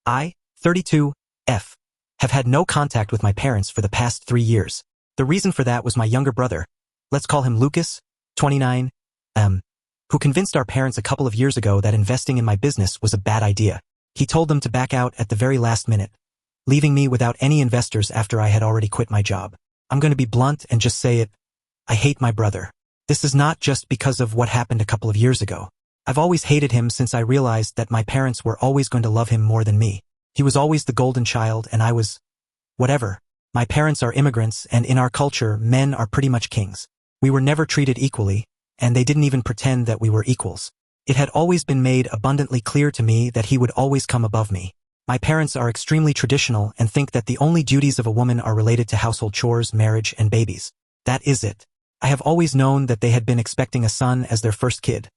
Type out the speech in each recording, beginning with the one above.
I, 32, F, have had no contact with my parents for the past 3 years. The reason for that was my younger brother, let's call him Lucas, 29, who convinced our parents a couple of years ago that investing in my business was a bad idea. He told them to back out at the very last minute, leaving me without any investors after I had already quit my job. I'm going to be blunt and just say it. I hate my brother. This is not just because of what happened a couple of years ago. I've always hated him since I realized that my parents were always going to love him more than me. He was always the golden child and I was, whatever. My parents are immigrants and in our culture, men are pretty much kings. We were never treated equally, and they didn't even pretend that we were equals. It had always been made abundantly clear to me that he would always come above me. My parents are extremely traditional and think that the only duties of a woman are related to household chores, marriage, and babies. That is it. I have always known that they had been expecting a son as their first kid,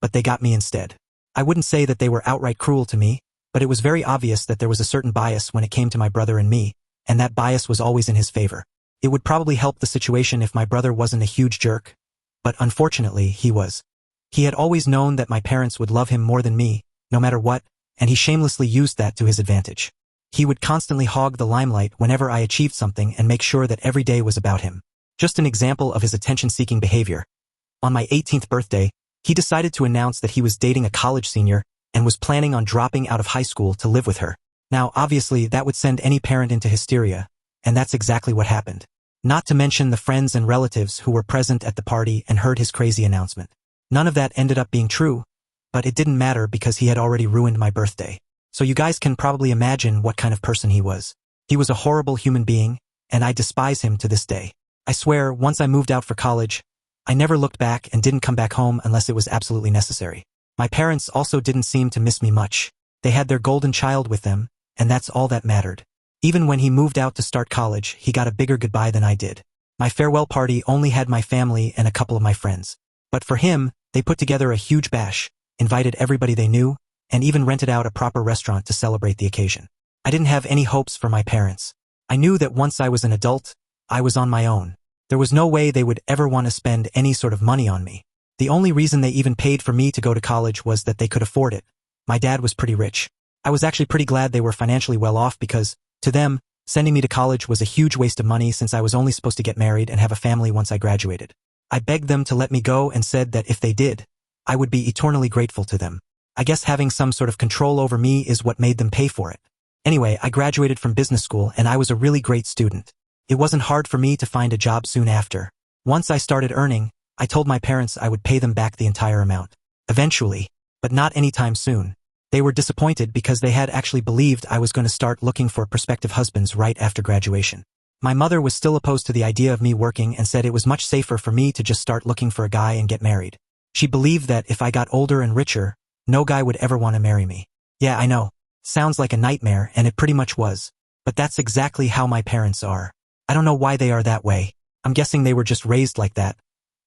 but they got me instead. I wouldn't say that they were outright cruel to me, but it was very obvious that there was a certain bias when it came to my brother and me, and that bias was always in his favor. It would probably help the situation if my brother wasn't a huge jerk, but unfortunately he was. He had always known that my parents would love him more than me, no matter what, and he shamelessly used that to his advantage. He would constantly hog the limelight whenever I achieved something and make sure that every day was about him. Just an example of his attention-seeking behavior. On my 18th birthday, he decided to announce that he was dating a college senior and was planning on dropping out of high school to live with her. Now, obviously, that would send any parent into hysteria, and that's exactly what happened. Not to mention the friends and relatives who were present at the party and heard his crazy announcement. None of that ended up being true, but it didn't matter because he had already ruined my birthday. So you guys can probably imagine what kind of person he was. He was a horrible human being, and I despise him to this day. I swear, once I moved out for college, I never looked back and didn't come back home unless it was absolutely necessary. My parents also didn't seem to miss me much. They had their golden child with them, and that's all that mattered. Even when he moved out to start college, he got a bigger goodbye than I did. My farewell party only had my family and a couple of my friends. But for him, they put together a huge bash, invited everybody they knew, and even rented out a proper restaurant to celebrate the occasion. I didn't have any hopes for my parents. I knew that once I was an adult, I was on my own. There was no way they would ever want to spend any sort of money on me. The only reason they even paid for me to go to college was that they could afford it. My dad was pretty rich. I was actually pretty glad they were financially well off because, to them, sending me to college was a huge waste of money since I was only supposed to get married and have a family once I graduated. I begged them to let me go and said that if they did, I would be eternally grateful to them. I guess having some sort of control over me is what made them pay for it. Anyway, I graduated from business school and I was a really great student. It wasn't hard for me to find a job soon after. Once I started earning, I told my parents I would pay them back the entire amount. Eventually, but not anytime soon. They were disappointed because they had actually believed I was going to start looking for prospective husbands right after graduation. My mother was still opposed to the idea of me working and said it was much safer for me to just start looking for a guy and get married. She believed that if I got older and richer, no guy would ever want to marry me. Yeah, I know. Sounds like a nightmare, and it pretty much was. But that's exactly how my parents are. I don't know why they are that way. I'm guessing they were just raised like that.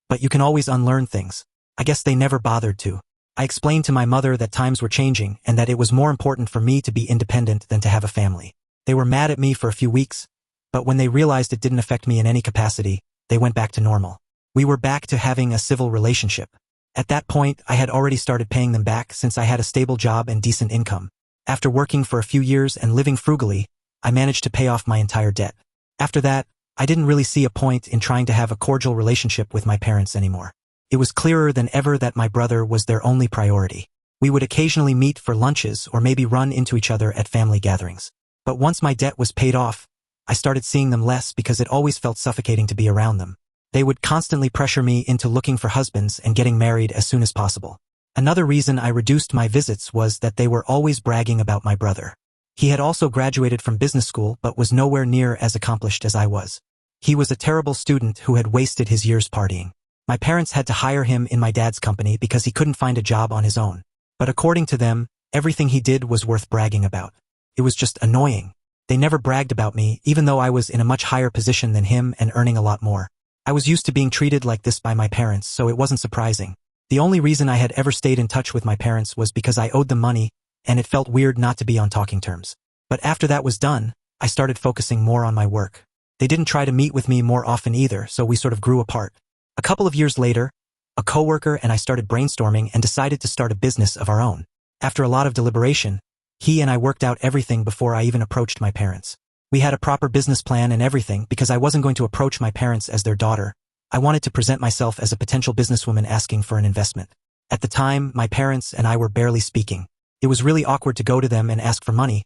But you can always unlearn things. I guess they never bothered to. I explained to my mother that times were changing and that it was more important for me to be independent than to have a family. They were mad at me for a few weeks, but when they realized it didn't affect me in any capacity, they went back to normal. We were back to having a civil relationship. At that point, I had already started paying them back since I had a stable job and decent income. After working for a few years and living frugally, I managed to pay off my entire debt. After that, I didn't really see a point in trying to have a cordial relationship with my parents anymore. It was clearer than ever that my brother was their only priority. We would occasionally meet for lunches or maybe run into each other at family gatherings. But once my debt was paid off, I started seeing them less because it always felt suffocating to be around them. They would constantly pressure me into looking for husbands and getting married as soon as possible. Another reason I reduced my visits was that they were always bragging about my brother. He had also graduated from business school but was nowhere near as accomplished as I was. He was a terrible student who had wasted his years partying. My parents had to hire him in my dad's company because he couldn't find a job on his own. But according to them, everything he did was worth bragging about. It was just annoying. They never bragged about me, even though I was in a much higher position than him and earning a lot more. I was used to being treated like this by my parents, so it wasn't surprising. The only reason I had ever stayed in touch with my parents was because I owed them money, and it felt weird not to be on talking terms. But after that was done, I started focusing more on my work. They didn't try to meet with me more often either, so we sort of grew apart. A couple of years later, a coworker and I started brainstorming and decided to start a business of our own. After a lot of deliberation, He and I worked out everything before I even approached my parents. We had a proper business plan and everything because I wasn't going to approach my parents as their daughter. I wanted to present myself as a potential businesswoman asking for an investment. At the time, my parents and I were barely speaking. It was really awkward to go to them and ask for money,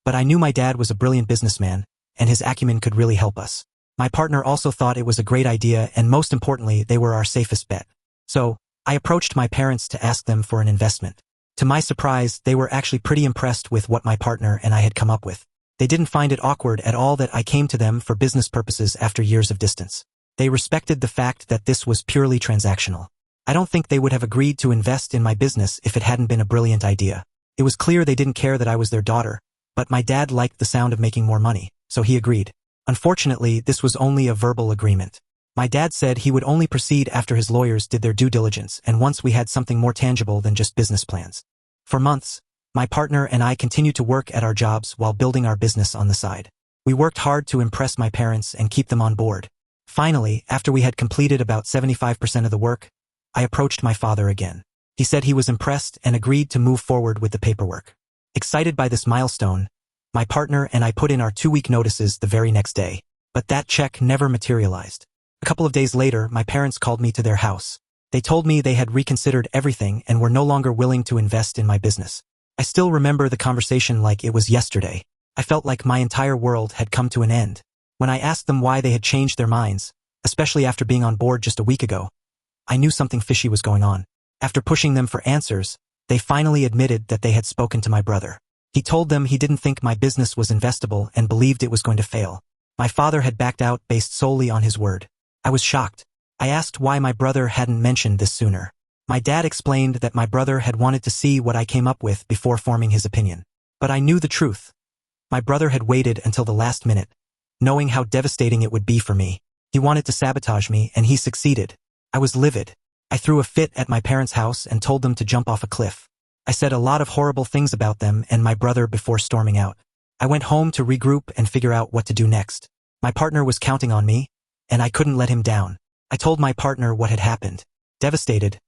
but I knew my dad was a brilliant businessman, and his acumen could really help us. My partner also thought it was a great idea, and most importantly, they were our safest bet. So, I approached my parents to ask them for an investment. To my surprise, they were actually pretty impressed with what my partner and I had come up with. They didn't find it awkward at all that I came to them for business purposes after years of distance. They respected the fact that this was purely transactional. I don't think they would have agreed to invest in my business if it hadn't been a brilliant idea. It was clear they didn't care that I was their daughter, but my dad liked the sound of making more money, so he agreed. Unfortunately, this was only a verbal agreement. My dad said he would only proceed after his lawyers did their due diligence and once we had something more tangible than just business plans. For months, my partner and I continued to work at our jobs while building our business on the side. We worked hard to impress my parents and keep them on board. Finally, after we had completed about 75% of the work, I approached my father again. He said he was impressed and agreed to move forward with the paperwork. Excited by this milestone, my partner and I put in our 2-week notices the very next day. But that check never materialized. A couple of days later, my parents called me to their house. They told me they had reconsidered everything and were no longer willing to invest in my business. I still remember the conversation like it was yesterday. I felt like my entire world had come to an end. When I asked them why they had changed their minds, especially after being on board just a week ago, I knew something fishy was going on. After pushing them for answers, they finally admitted that they had spoken to my brother. He told them he didn't think my business was investable and believed it was going to fail. My father had backed out based solely on his word. I was shocked. I asked why my brother hadn't mentioned this sooner. My dad explained that my brother had wanted to see what I came up with before forming his opinion. But I knew the truth. My brother had waited until the last minute, knowing how devastating it would be for me. He wanted to sabotage me, and he succeeded. I was livid. I threw a fit at my parents' house and told them to jump off a cliff. I said a lot of horrible things about them and my brother before storming out. I went home to regroup and figure out what to do next. My partner was counting on me, and I couldn't let him down. I told my partner what had happened. Devastated,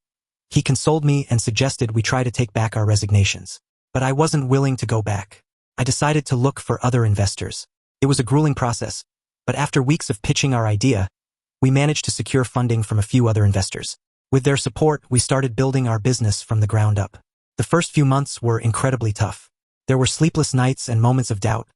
he consoled me and suggested we try to take back our resignations. But I wasn't willing to go back. I decided to look for other investors. It was a grueling process, but after weeks of pitching our idea, we managed to secure funding from a few other investors. With their support, we started building our business from the ground up. The first few months were incredibly tough. There were sleepless nights and moments of doubt,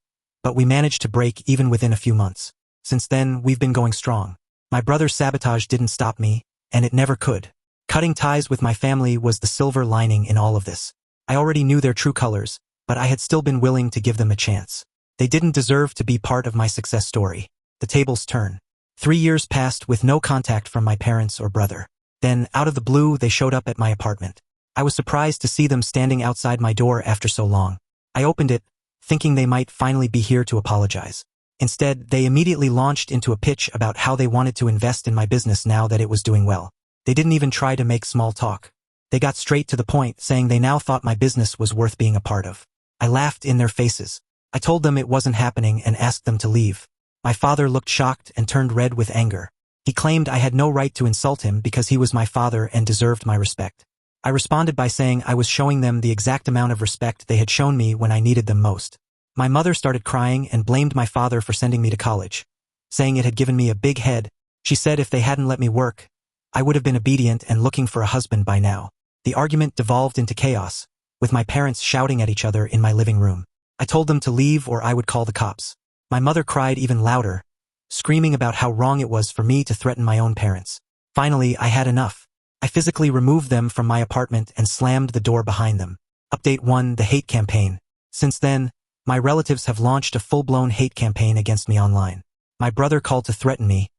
but we managed to break even within a few months. Since then, we've been going strong. My brother's sabotage didn't stop me, and it never could. Cutting ties with my family was the silver lining in all of this. I already knew their true colors, but I had still been willing to give them a chance. They didn't deserve to be part of my success story. The tables turn. 3 years passed with no contact from my parents or brother. Then, out of the blue, they showed up at my apartment. I was surprised to see them standing outside my door after so long. I opened it, thinking they might finally be here to apologize. Instead, they immediately launched into a pitch about how they wanted to invest in my business now that it was doing well. They didn't even try to make small talk. They got straight to the point, saying they now thought my business was worth being a part of. I laughed in their faces. I told them it wasn't happening and asked them to leave. My father looked shocked and turned red with anger. He claimed I had no right to insult him because he was my father and deserved my respect. I responded by saying I was showing them the exact amount of respect they had shown me when I needed them most. My mother started crying and blamed my father for sending me to college, saying it had given me a big head. She said if they hadn't let me work, I would have been obedient and looking for a husband by now. The argument devolved into chaos, with my parents shouting at each other in my living room. I told them to leave or I would call the cops. My mother cried even louder, screaming about how wrong it was for me to threaten my own parents. Finally, I had enough. I physically removed them from my apartment and slammed the door behind them. Update 1: The hate campaign. Since then, my relatives have launched a full-blown hate campaign against me online. My brother called to threaten me,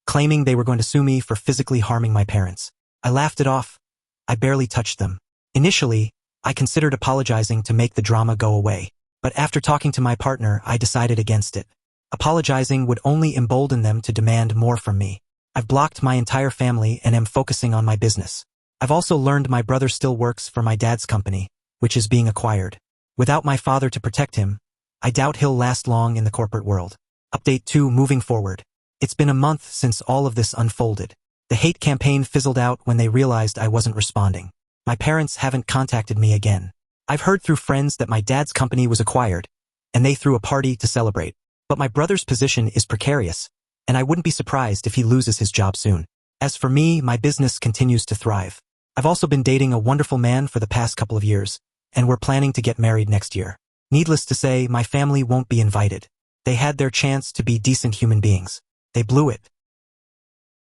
claiming they were going to sue me for physically harming my parents. I laughed it off. I barely touched them. Initially, I considered apologizing to make the drama go away. But after talking to my partner, I decided against it. Apologizing would only embolden them to demand more from me. I've blocked my entire family and am focusing on my business. I've also learned my brother still works for my dad's company, which is being acquired. Without my father to protect him, I doubt he'll last long in the corporate world. Update 2: Moving forward. It's been a month since all of this unfolded. The hate campaign fizzled out when they realized I wasn't responding. My parents haven't contacted me again. I've heard through friends that my dad's company was acquired, and they threw a party to celebrate. But my brother's position is precarious, and I wouldn't be surprised if he loses his job soon. As for me, my business continues to thrive. I've also been dating a wonderful man for the past couple of years, and we're planning to get married next year. Needless to say, my family won't be invited. They had their chance to be decent human beings. They blew it.